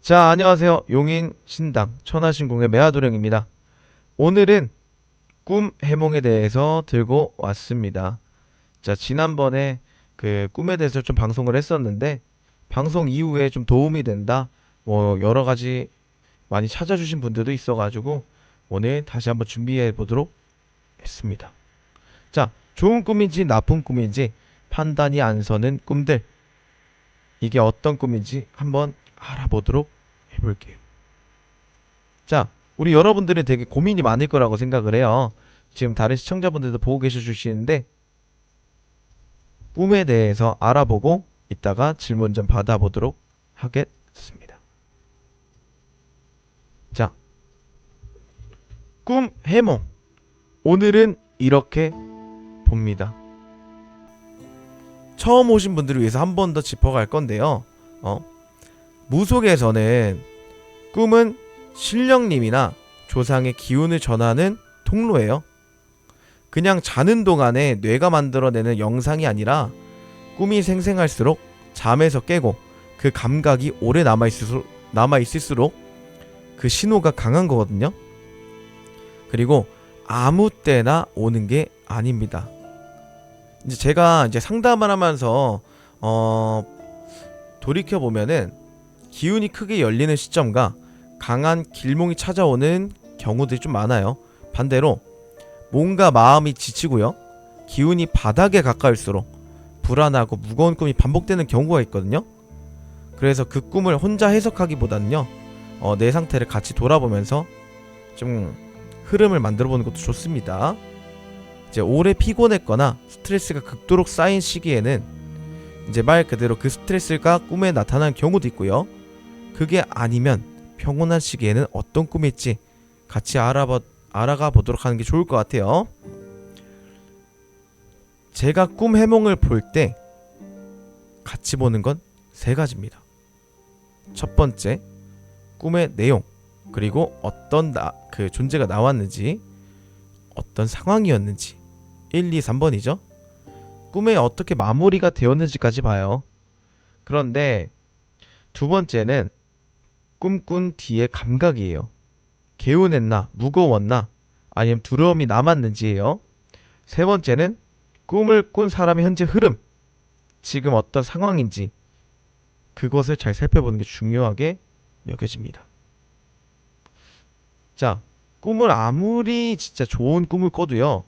자, 안녕하세요. 용인 신당 천하신궁의 매화도령입니다. 오늘은 꿈 해몽에 대해서 들고 왔습니다. 자, 지난번에 그 꿈에 대해서 좀 방송을 했었는데 방송 이후에 좀 도움이 된다. 뭐 여러 가지 많이 찾아주신 분들도 있어가지고 오늘 다시 한번 준비해 보도록 했습니다. 자, 좋은 꿈인지 나쁜 꿈인지 판단이 안 서는 꿈들. 이게 어떤 꿈인지 한번 알아보도록 해볼게요. 자, 우리 여러분들은 되게 고민이 많을 거라고 생각을 해요. 지금 다른 시청자분들도 보고 계셔 주시는데 꿈에 대해서 알아보고 이따가 질문 좀 받아보도록 하겠습니다. 자, 꿈 해몽. 오늘은 이렇게 봅니다. 처음 오신 분들을 위해서 한 번 더 짚어갈 건데요. 무속에서는 꿈은 신령님이나 조상의 기운을 전하는 통로예요. 그냥 자는 동안에 뇌가 만들어내는 영상이 아니라 꿈이 생생할수록 잠에서 깨고 그 감각이 오래 남아있을수록 그 신호가 강한 거거든요. 그리고 아무 때나 오는 게 아닙니다. 이제 제가 상담을 하면서 돌이켜 보면은 기운이 크게 열리는 시점과 강한 길몽이 찾아오는 경우들이 좀 많아요. 반대로 뭔가 마음이 지치고요, 기운이 바닥에 가까울수록 불안하고 무거운 꿈이 반복되는 경우가 있거든요. 그래서 그 꿈을 혼자 해석하기보다는요, 내 상태를 같이 돌아보면서 좀 흐름을 만들어보는 것도 좋습니다. 이제 오래 피곤했거나 스트레스가 극도로 쌓인 시기에는 이제 말 그대로 그 스트레스가 꿈에 나타나는 경우도 있고요. 그게 아니면 평온한 시기에는 어떤 꿈일지 같이 알아가 보도록 하는 게 좋을 것 같아요. 제가 꿈 해몽을 볼 때 같이 보는 건 세 가지입니다. 첫 번째, 꿈의 내용, 그리고 어떤 그 존재가 나왔는지, 어떤 상황이었는지, 1, 2, 3번이죠. 꿈에 어떻게 마무리가 되었는지까지 봐요. 그런데 두 번째는 꿈꾼 뒤의 감각이에요. 개운했나, 무거웠나, 아니면 두려움이 남았는지예요. 세 번째는 꿈을 꾼 사람의 현재 흐름, 지금 어떤 상황인지, 그것을 잘 살펴보는 게 중요하게 여겨집니다. 자, 꿈을 아무리 진짜 좋은 꿈을 꿔도요,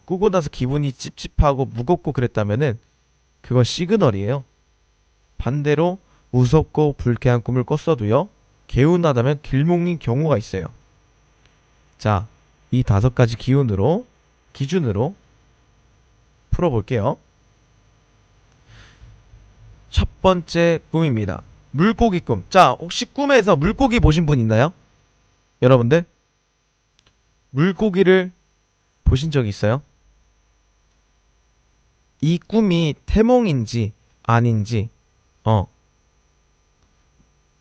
꾸고 나서 기분이 찝찝하고 무겁고 그랬다면은 그건 시그널이에요. 반대로 무섭고 불쾌한 꿈을 꿨어도요, 개운하다면 길몽인 경우가 있어요. 자, 이 5가지 기준으로 풀어볼게요. 첫 번째 꿈입니다. 물고기 꿈. 자, 혹시 꿈에서 물고기 보신 분 있나요? 여러분들? 물고기를 보신 적 있어요? 이 꿈이 태몽인지 아닌지,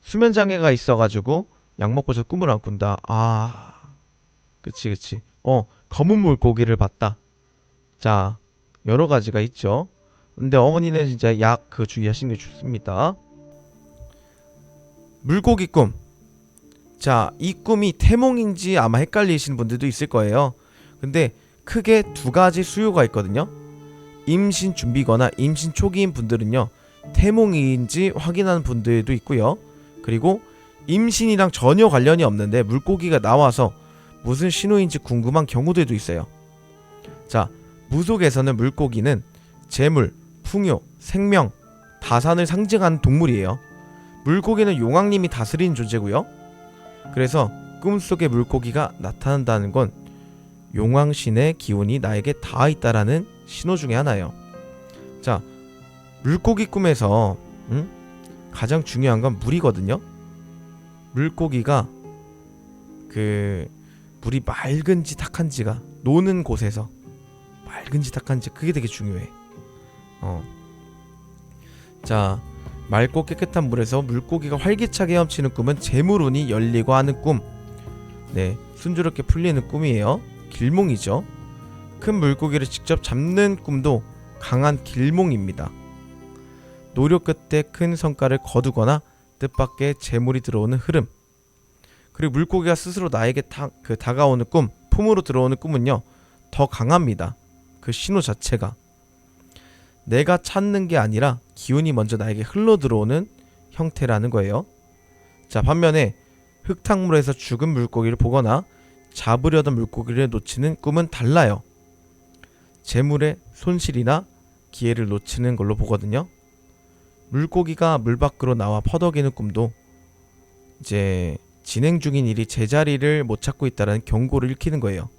수면장애가 있어가지고 약 먹고서 꿈을 안 꾼다. 아, 그치. 검은 물고기를 봤다. 자, 여러 가지가 있죠. 근데 어머니는 진짜 약 주의하시는 게 좋습니다. 물고기 꿈. 자, 이 꿈이 태몽인지 아마 헷갈리시는 분들도 있을 거예요. 근데 크게 2가지 수요가 있거든요. 임신 준비거나 임신 초기인 분들은요, 태몽인지 확인하는 분들도 있고요. 그리고 임신이랑 전혀 관련이 없는데 물고기가 나와서 무슨 신호인지 궁금한 경우들도 있어요. 자, 무속에서는 물고기는 재물, 풍요, 생명, 다산을 상징하는 동물이에요. 물고기는 용왕님이 다스리는 존재고요. 그래서 꿈속에 물고기가 나타난다는 건 용왕신의 기운이 나에게 닿아 있다라는 신호 중에 하나예요. 자, 물고기 꿈에서 가장 중요한 건 물이거든요. 물고기가 물이 맑은지 탁한지가, 노는 곳에서 맑은지 탁한지, 그게 되게 중요해. 자, 맑고 깨끗한 물에서 물고기가 활기차게 헤엄치는 꿈은 재물운이 열리고 하는 꿈. 네, 순조롭게 풀리는 꿈이에요. 길몽이죠. 큰 물고기를 직접 잡는 꿈도 강한 길몽입니다. 노력 끝에 큰 성과를 거두거나 뜻밖의 재물이 들어오는 흐름, 그리고 물고기가 스스로 나에게 다가오는 꿈, 품으로 들어오는 꿈은요 더 강합니다. 그 신호 자체가 내가 찾는 게 아니라 기운이 먼저 나에게 흘러 들어오는 형태라는 거예요. 자, 반면에 흙탕물에서 죽은 물고기를 보거나 잡으려던 물고기를 놓치는 꿈은 달라요. 재물의 손실이나 기회를 놓치는 걸로 보거든요. 물고기가 물 밖으로 나와 퍼덕이는 꿈도 이제 진행 중인 일이 제자리를 못 찾고 있다는 경고를 일으키는 거예요.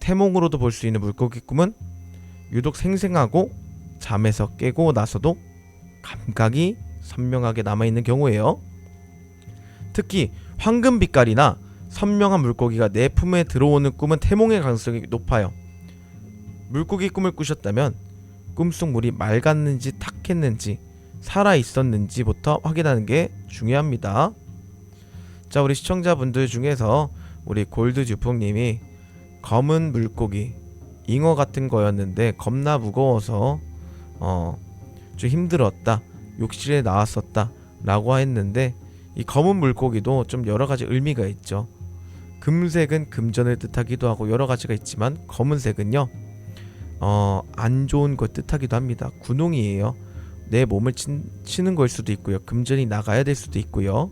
태몽으로도 볼 수 있는 물고기 꿈은 유독 생생하고 잠에서 깨고 나서도 감각이 선명하게 남아있는 경우예요. 특히 황금빛깔이나 선명한 물고기가 내 품에 들어오는 꿈은 태몽의 가능성이 높아요. 물고기 꿈을 꾸셨다면 꿈속 물이 맑았는지 탁했는지 살아있었는지부터 확인하는 게 중요합니다. 자, 우리 시청자분들 중에서 우리 골드주풍님이 검은 물고기 잉어 같은 거였는데 겁나 무거워서 좀 힘들었다, 욕실에 나왔었다 라고 했는데, 이 검은 물고기도 좀 여러가지 의미가 있죠. 금색은 금전을 뜻하기도 하고 여러가지가 있지만 검은색은요 안 좋은 걸 뜻하기도 합니다. 군웅이에요. 내 몸을 치는 걸 수도 있고요, 금전이 나가야 될 수도 있고요,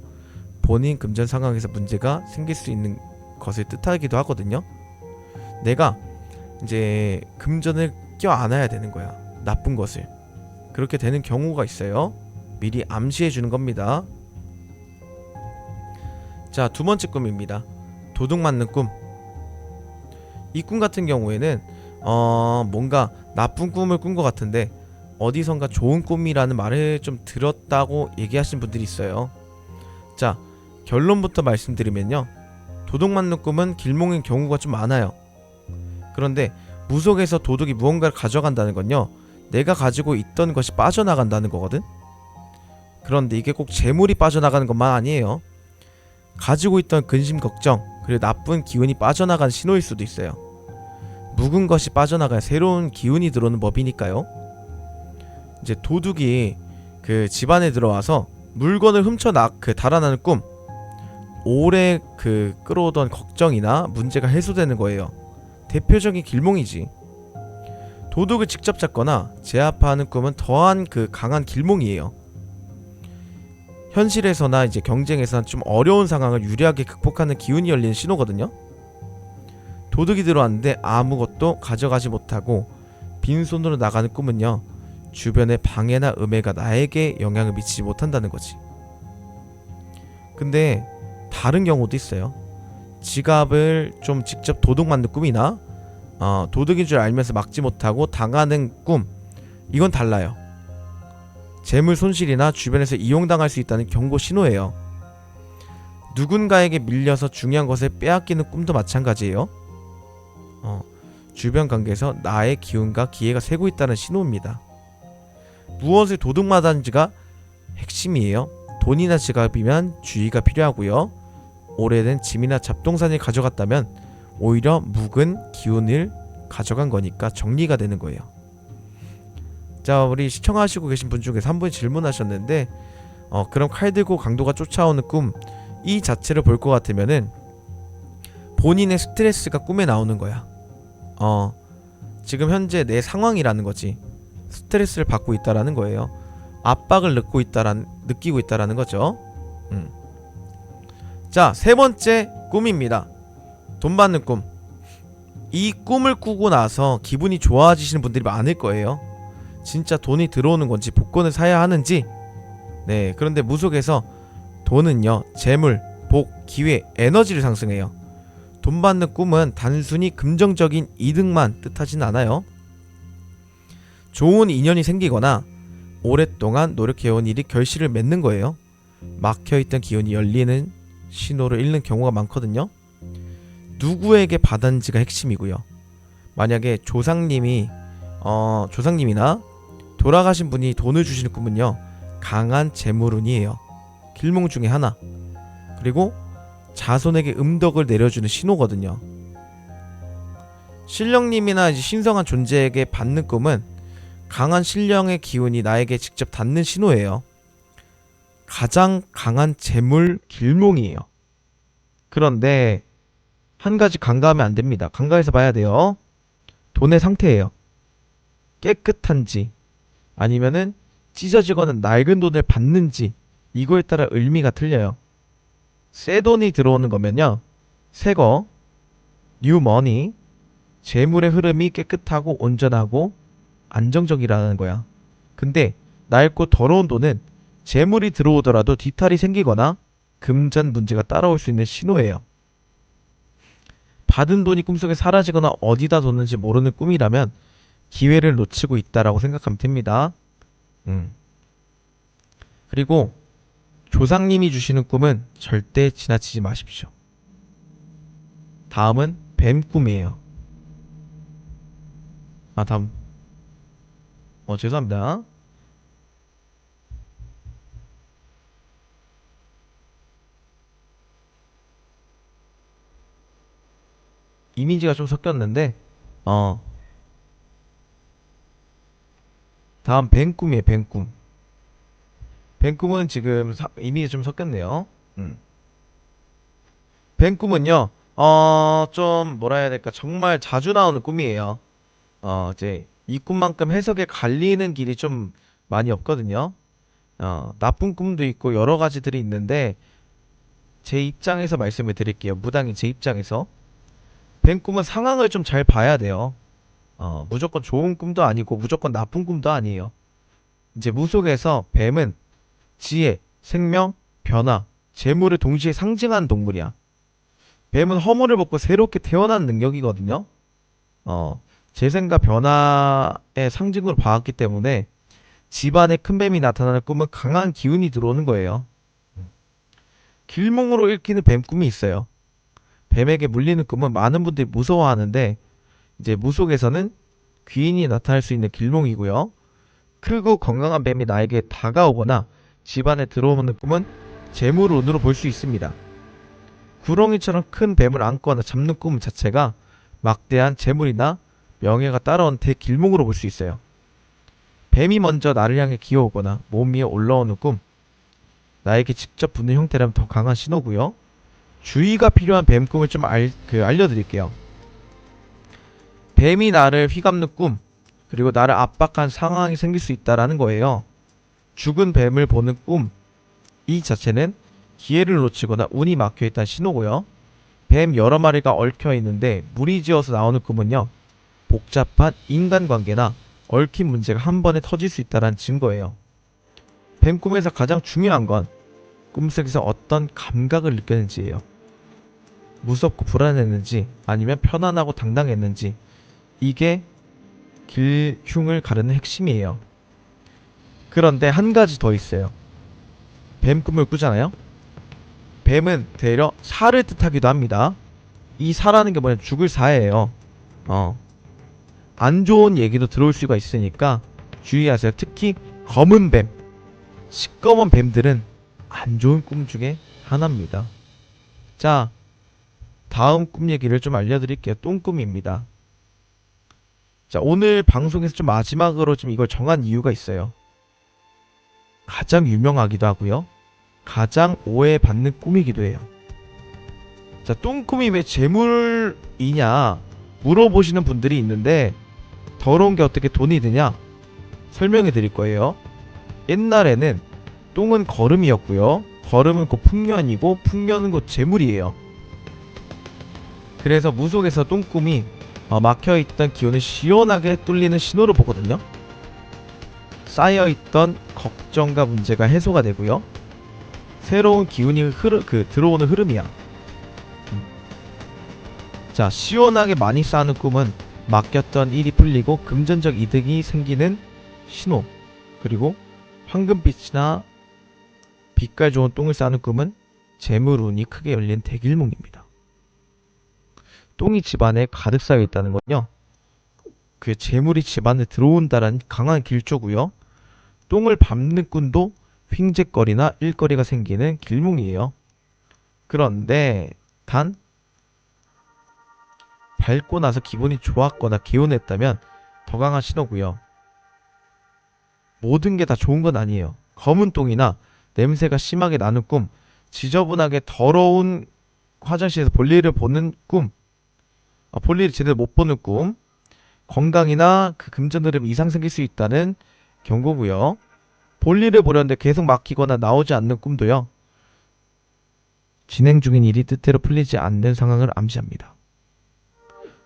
본인 금전 상황에서 문제가 생길 수 있는 것을 뜻하기도 하거든요. 내가 이제 금전을 껴안아야 되는 거야, 나쁜 것을. 그렇게 되는 경우가 있어요. 미리 암시해 주는 겁니다. 자, 두 번째 꿈입니다. 도둑 맞는 꿈. 이 꿈 같은 경우에는 뭔가 나쁜 꿈을 꾼 것 같은데 어디선가 좋은 꿈이라는 말을 좀 들었다고 얘기하시는 분들이 있어요. 자, 결론부터 말씀드리면요, 도둑 맞는 꿈은 길몽인 경우가 좀 많아요. 그런데 무속에서 도둑이 무언가를 가져간다는 건요, 내가 가지고 있던 것이 빠져나간다는 거거든. 그런데 이게 꼭 재물이 빠져나가는 것만 아니에요. 가지고 있던 근심 걱정, 그리고 나쁜 기운이 빠져나가는 신호일 수도 있어요. 묵은 것이 빠져나가야 새로운 기운이 들어오는 법이니까요. 이제 도둑이 그 집안에 들어와서 물건을 달아나는 꿈, 오래 끌어오던 걱정이나 문제가 해소되는 거예요. 대표적인 길몽이지. 도둑을 직접 잡거나 제압하는 꿈은 더한 강한 길몽이에요. 현실에서나 이제 경쟁에서는 좀 어려운 상황을 유리하게 극복하는 기운이 열리는 신호거든요. 도둑이 들어왔는데 아무것도 가져가지 못하고 빈손으로 나가는 꿈은요, 주변의 방해나 음해가 나에게 영향을 미치지 못한다는 거지. 근데 다른 경우도 있어요. 지갑을 좀 직접 도둑 맞는 꿈이나 도둑인 줄 알면서 막지 못하고 당하는 꿈, 이건 달라요. 재물 손실이나 주변에서 이용당할 수 있다는 경고 신호예요. 누군가에게 밀려서 중요한 것을 빼앗기는 꿈도 마찬가지예요. 주변 관계에서 나의 기운과 기회가 새고 있다는 신호입니다. 무엇을 도둑맞았는지가 핵심이에요. 돈이나 지갑이면 주의가 필요하고요, 오래된 짐이나 잡동사니를 가져갔다면 오히려 묵은 기운을 가져간 거니까 정리가 되는 거예요. 자, 우리 시청하시고 계신 분 중에서 한 분이 질문하셨는데 그럼 칼 들고 강도가 쫓아오는 꿈, 이 자체를 볼 것 같으면은 본인의 스트레스가 꿈에 나오는 거야. 지금 현재 내 상황이라는 거지. 스트레스를 받고 있다라는 거예요. 압박을 느끼고 있다라는 거죠. 자, 세 번째 꿈입니다. 돈 받는 꿈. 이 꿈을 꾸고 나서 기분이 좋아지시는 분들이 많을 거예요. 진짜 돈이 들어오는 건지 복권을 사야 하는지. 네, 그런데 무속에서 돈은요, 재물, 복, 기회, 에너지를 상승해요. 돈 받는 꿈은 단순히 긍정적인 이득만 뜻하진 않아요. 좋은 인연이 생기거나 오랫동안 노력해온 일이 결실을 맺는 거예요. 막혀있던 기운이 열리는 신호를 읽는 경우가 많거든요. 누구에게 받았는지가 핵심이고요. 만약에 조상님이나 돌아가신 분이 돈을 주시는 꿈은요, 강한 재물운이에요. 길몽 중에 하나. 그리고 자손에게 음덕을 내려주는 신호거든요. 신령님이나 이제 신성한 존재에게 받는 꿈은 강한 신령의 기운이 나에게 직접 닿는 신호예요. 가장 강한 재물 길몽이에요. 그런데 한 가지 간과하면 안 됩니다. 간과해서 봐야 돼요. 돈의 상태예요. 깨끗한지 아니면은 찢어지거나 낡은 돈을 받는지 이거에 따라 의미가 틀려요. 새 돈이 들어오는 거면요. 새거, 뉴머니, 재물의 흐름이 깨끗하고 온전하고 안정적이라는 거야. 근데 낡고 더러운 돈은 재물이 들어오더라도 뒤탈이 생기거나 금전 문제가 따라올 수 있는 신호예요. 받은 돈이 꿈속에 사라지거나 어디다 뒀는지 모르는 꿈이라면 기회를 놓치고 있다라고 생각하면 됩니다. 그리고 조상님이 주시는 꿈은 절대 지나치지 마십시오. 다음은 뱀 꿈이에요. 다음. 죄송합니다. 이미지가 좀 섞였는데, 다음 뱀 꿈이에요, 뱀 꿈. 뱀 꿈은 지금 이미지 좀 섞였네요. 뱀 꿈은요, 좀 뭐라 해야 될까, 정말 자주 나오는 꿈이에요. 이제 이 꿈만큼 해석에 갈리는 길이 좀 많이 없거든요. 나쁜 꿈도 있고 여러 가지들이 있는데 제 입장에서 말씀을 드릴게요. 무당인 제 입장에서 뱀 꿈은 상황을 좀 잘 봐야 돼요. 무조건 좋은 꿈도 아니고 무조건 나쁜 꿈도 아니에요. 이제 무속에서 뱀은 지혜, 생명, 변화, 재물을 동시에 상징하는 동물이야. 뱀은 허물을 벗고 새롭게 태어난 능력이거든요. 재생과 변화의 상징으로 봐왔기 때문에 집안에 큰 뱀이 나타나는 꿈은 강한 기운이 들어오는 거예요. 길몽으로 읽히는 뱀 꿈이 있어요. 뱀에게 물리는 꿈은 많은 분들이 무서워하는데 이제 무속에서는 귀인이 나타날 수 있는 길몽이고요. 크고 건강한 뱀이 나에게 다가오거나 집안에 들어오는 꿈은 재물운으로 볼 수 있습니다. 구렁이처럼 큰 뱀을 안거나 잡는 꿈 자체가 막대한 재물이나 명예가 따라온 대길몽으로 볼 수 있어요. 뱀이 먼저 나를 향해 기어오거나 몸 위에 올라오는 꿈, 나에게 직접 붙는 형태라면 더 강한 신호고요. 주의가 필요한 뱀 꿈을 좀 알려드릴게요. 뱀이 나를 휘감는 꿈, 그리고 나를 압박한 상황이 생길 수 있다라는 거예요. 죽은 뱀을 보는 꿈, 이 자체는 기회를 놓치거나 운이 막혀있다는 신호고요. 뱀 여러 마리가 얽혀 있는데 무리지어서 나오는 꿈은요, 복잡한 인간관계나 얽힌 문제가 한 번에 터질 수 있다는 증거예요. 뱀 꿈에서 가장 중요한 건 꿈속에서 어떤 감각을 느꼈는지예요. 무섭고 불안했는지 아니면 편안하고 당당했는지, 이게 길흉을 가르는 핵심이에요. 그런데 한 가지 더 있어요. 뱀 꿈을 꾸잖아요. 뱀은 되려 사를 뜻하기도 합니다. 이 사라는 게 뭐냐, 죽을 사예요. 안 좋은 얘기도 들어올 수가 있으니까 주의하세요. 특히 검은 뱀, 시꺼먼 뱀들은 안 좋은 꿈 중에 하나입니다. 자, 다음 꿈 얘기를 좀 알려드릴게요. 똥꿈입니다. 자, 오늘 방송에서 좀 마지막으로 좀 이걸 정한 이유가 있어요. 가장 유명하기도 하고요, 가장 오해받는 꿈이기도 해요. 자, 똥꿈이 왜 재물이냐 물어보시는 분들이 있는데, 더러운 게 어떻게 돈이 되냐 설명해 드릴 거예요. 옛날에는 똥은 거름이었고요, 거름은 곧 풍년이고 풍년은 곧 재물이에요. 그래서 무속에서 똥꿈이 막혀있던 기운을 시원하게 뚫리는 신호로 보거든요. 쌓여있던 걱정과 문제가 해소가 되고요, 새로운 기운이 들어오는 흐름이야. 자, 시원하게 많이 쌓는 꿈은 맡겼던 일이 풀리고 금전적 이득이 생기는 신호. 그리고 황금빛이나 빛깔 좋은 똥을 싸는 꿈은 재물운이 크게 열린 대길몽입니다. 똥이 집안에 가득 쌓여 있다는 건요, 그 재물이 집안에 들어온다는 강한 길조고요. 똥을 밟는 꿈도 횡재거리나 일거리가 생기는 길몽이에요. 그런데 단 밟고 나서 기분이 좋았거나 개운했다면 더 강한 신호고요. 모든 게 다 좋은 건 아니에요. 검은 똥이나 냄새가 심하게 나는 꿈, 지저분하게 더러운 화장실에서 볼일을 보는 꿈, 볼일을 제대로 못 보는 꿈, 건강이나 그 금전 흐름 이상 생길 수 있다는 경고고요. 볼일을 보려는데 계속 막히거나 나오지 않는 꿈도요. 진행 중인 일이 뜻대로 풀리지 않는 상황을 암시합니다.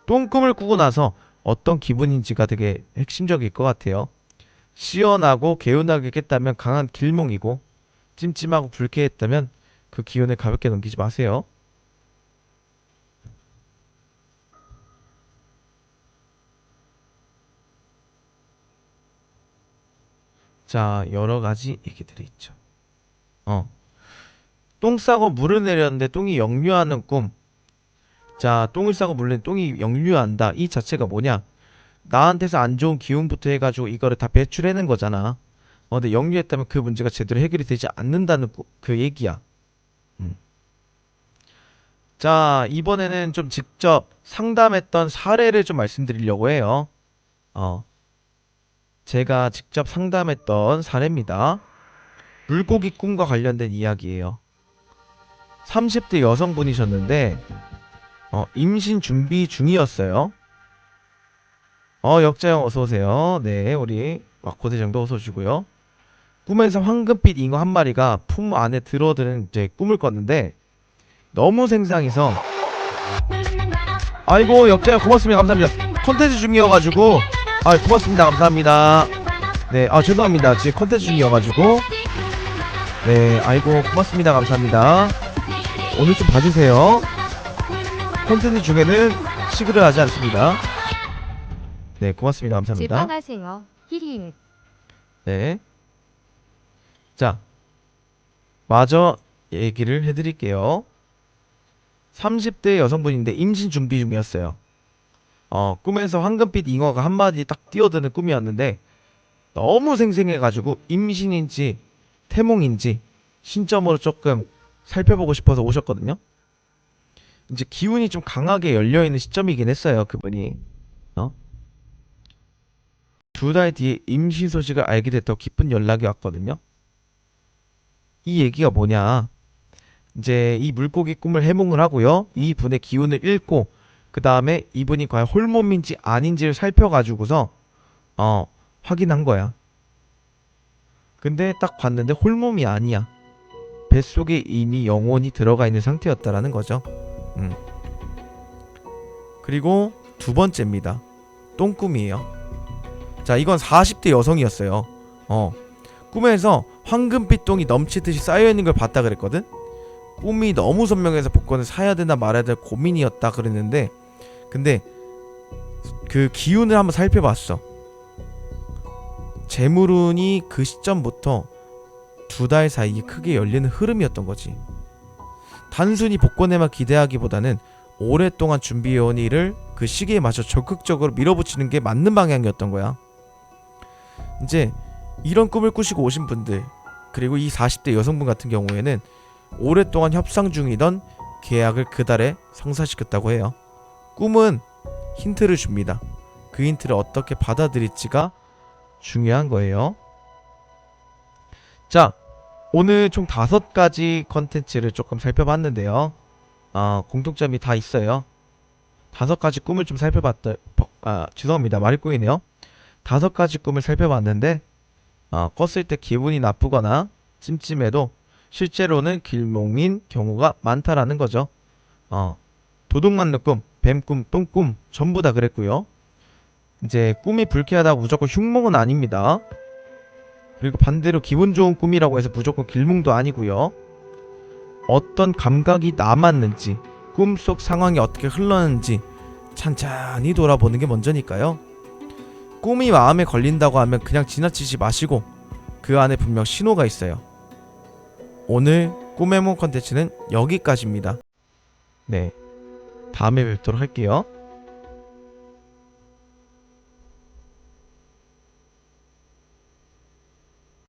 똥꿈을 꾸고 나서 어떤 기분인지가 되게 핵심적일 것 같아요. 시원하고 개운하게 깼다면 강한 길몽이고, 찜찜하고 불쾌했다면 그 기운을 가볍게 넘기지 마세요. 자, 여러가지 얘기들이 있죠. 똥 싸고 물을 내렸는데 똥이 역류하는 꿈. 자, 똥을 싸고 물을 내는데 똥이 역류한다. 이 자체가 뭐냐? 나한테서 안 좋은 기운부터 해가지고 이거를 다 배출해낸 거잖아. 근데 역류했다면 그 문제가 제대로 해결이 되지 않는다는 그 얘기야. 자, 이번에는 좀 직접 상담했던 사례를 좀 말씀드리려고 해요. 제가 직접 상담했던 사례입니다. 물고기 꿈과 관련된 이야기예요. 30대 여성분이셨는데 임신 준비 중이었어요. 역자형 어서오세요. 네, 우리 와코대장도 어서오시고요. 꿈에서 황금빛 잉어 한 마리가 품 안에 들어드는 이제 꿈을 꿨는데 너무 생생해서, 아이고 역자형 고맙습니다. 감사합니다. 컨텐츠 중이어가지고 고맙습니다. 감사합니다. 네, 죄송합니다. 지금 컨텐츠 중이어가지고. 네, 아이고 고맙습니다. 감사합니다. 오늘 좀 봐주세요. 콘텐츠 중에는 시그를 하지 않습니다. 네, 고맙습니다. 감사합니다. 제빵하세요. 히히. 네. 자, 마저 얘기를 해드릴게요. 30대 여성분인데 임신 준비 중이었어요. 꿈에서 황금빛 잉어가 한 마디 딱 뛰어드는 꿈이었는데 너무 생생해가지고 임신인지 태몽인지 신점으로 조금 살펴보고 싶어서 오셨거든요. 이제 기운이 좀 강하게 열려있는 시점이긴 했어요. 그분이 2달 뒤에 임신 소식을 알게 됐다고 기쁜 연락이 왔거든요. 이 얘기가 뭐냐, 이제 이 물고기 꿈을 해몽을 하고요, 이 분의 기운을 읽고 그 다음에 이분이 과연 홀몸인지 아닌지를 살펴가지고서 확인한 거야. 근데 딱 봤는데 홀몸이 아니야. 뱃속에 이미 영혼이 들어가 있는 상태였다라는 거죠. 그리고 두 번째입니다. 똥꿈이에요. 자, 이건 40대 여성이었어요. 꿈에서 황금빛 똥이 넘치듯이 쌓여있는 걸 봤다 그랬거든. 꿈이 너무 선명해서 복권을 사야 되나 말아야 되나 고민이었다 그랬는데, 근데 그 기운을 한번 살펴봤어. 재물운이 그 시점부터 2달 사이에 크게 열리는 흐름이었던 거지. 단순히 복권에만 기대하기보다는 오랫동안 준비해온 일을 그 시기에 맞춰 적극적으로 밀어붙이는 게 맞는 방향이었던 거야. 이제 이런 꿈을 꾸시고 오신 분들, 그리고 이 40대 여성분 같은 경우에는 오랫동안 협상 중이던 계약을 그달에 성사시켰다고 해요. 꿈은 힌트를 줍니다. 그 힌트를 어떻게 받아들일지가 중요한 거예요. 자, 오늘 총 5가지 컨텐츠를 조금 살펴봤는데요. 공통점이 다 있어요. 5가지 꿈을 좀 살펴봤다. 죄송합니다. 말이 꼬이네요. 5가지 꿈을 살펴봤는데 꿨을 때 기분이 나쁘거나 찜찜해도 실제로는 길몽인 경우가 많다라는 거죠. 도둑 맞는 꿈, 뱀꿈, 똥꿈 전부 다 그랬고요. 이제 꿈이 불쾌하다고 무조건 흉몽은 아닙니다. 그리고 반대로 기분 좋은 꿈이라고 해서 무조건 길몽도 아니고요. 어떤 감각이 남았는지, 꿈속 상황이 어떻게 흘렀는지 찬찬히 돌아보는 게 먼저니까요. 꿈이 마음에 걸린다고 하면 그냥 지나치지 마시고 그 안에 분명 신호가 있어요. 오늘 꿈의 몽 컨텐츠는 여기까지입니다. 네, 다음에 뵙도록 할게요.